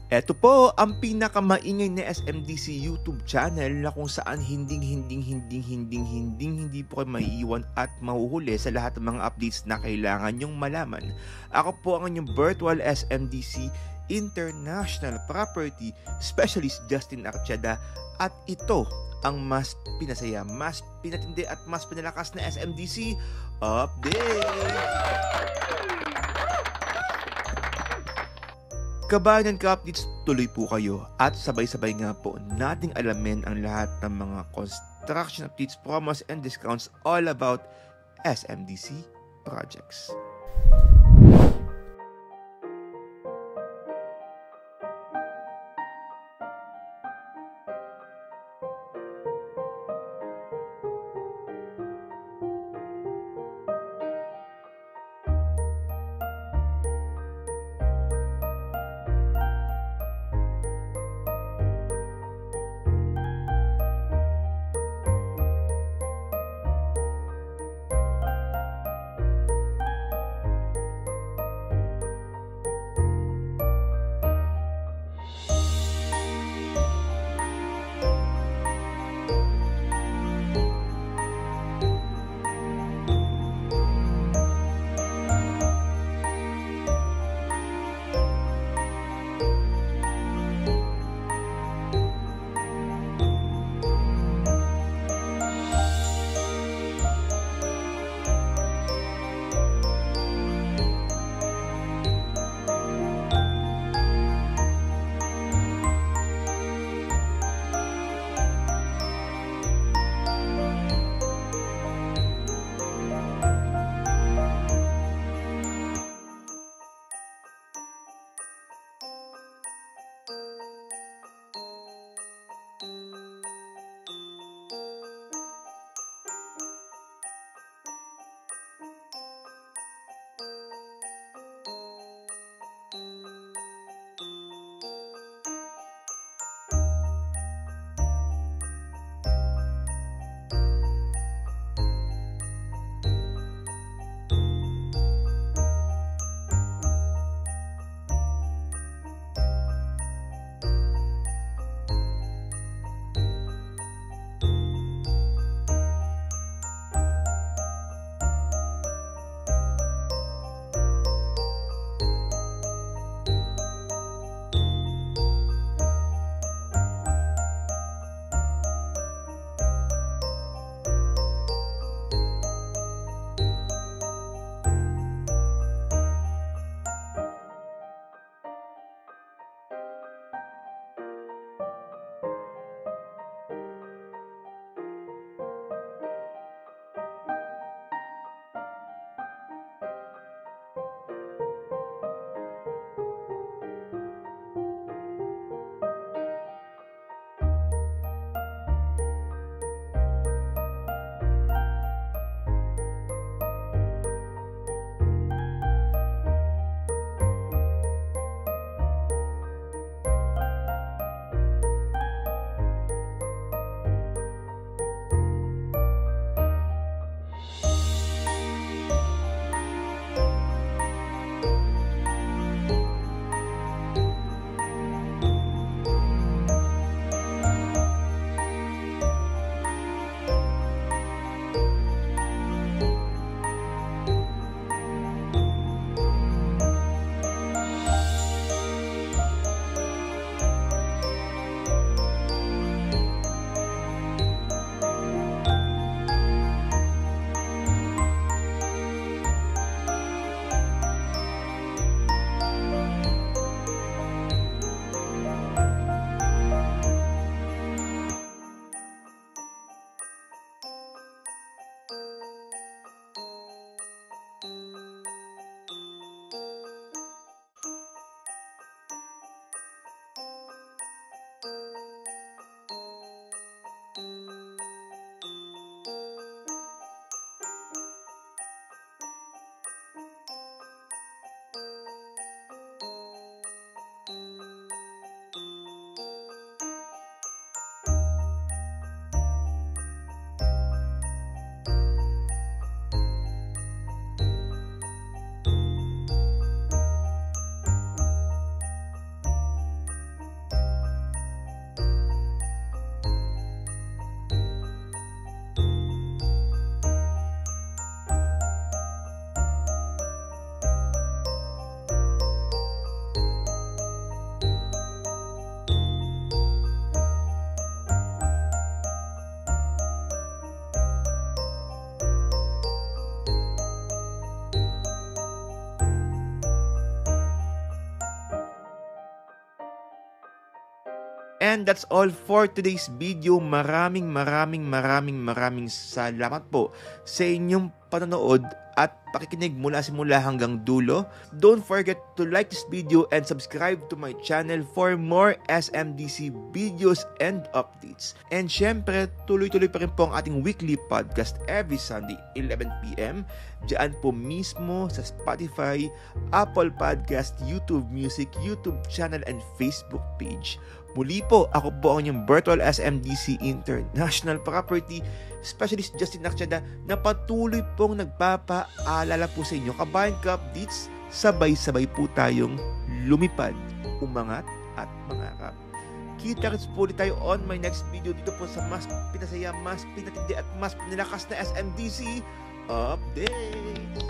Eto po ang pinakamaingay na SMDC YouTube channel na kung saan hindi po kayo maiiwan at mahuhuli sa lahat ng mga updates na kailangan nyong malaman. Ako po ang inyong virtual SMDC International Property Specialist Justin Archeda at ito ang mas pinasaya, mas pinatindi at mas pinalakas na SMDC Update! Kabayan ka-updates, tuloy po kayo at sabay-sabay nga po nating alamin ang lahat ng mga construction updates, promos, and discounts all about SMDC projects. And that's all for today's video. Maraming salamat po sa inyong panonood at pakikinig mula simula hanggang dulo. Don't forget to like this video and subscribe to my channel for more SMDC videos and updates. And syempre, tuloy-tuloy pa rin po ang ating weekly podcast every Sunday, 11 PM. Diyan po mismo sa Spotify, Apple Podcast, YouTube Music, YouTube channel, and Facebook page. Muli po, ako po ang inyong virtual SMDC International Property Specialist Justin Acchada na patuloy pong nagpapaalala po sa inyo, kabayan ka updates, sabay-sabay po tayong lumipad, umangat at mangarap. Kita-kits po ulit tayo on my next video dito po sa mas pinasaya, mas pinatindi at mas pinilakas na SMDC Updates!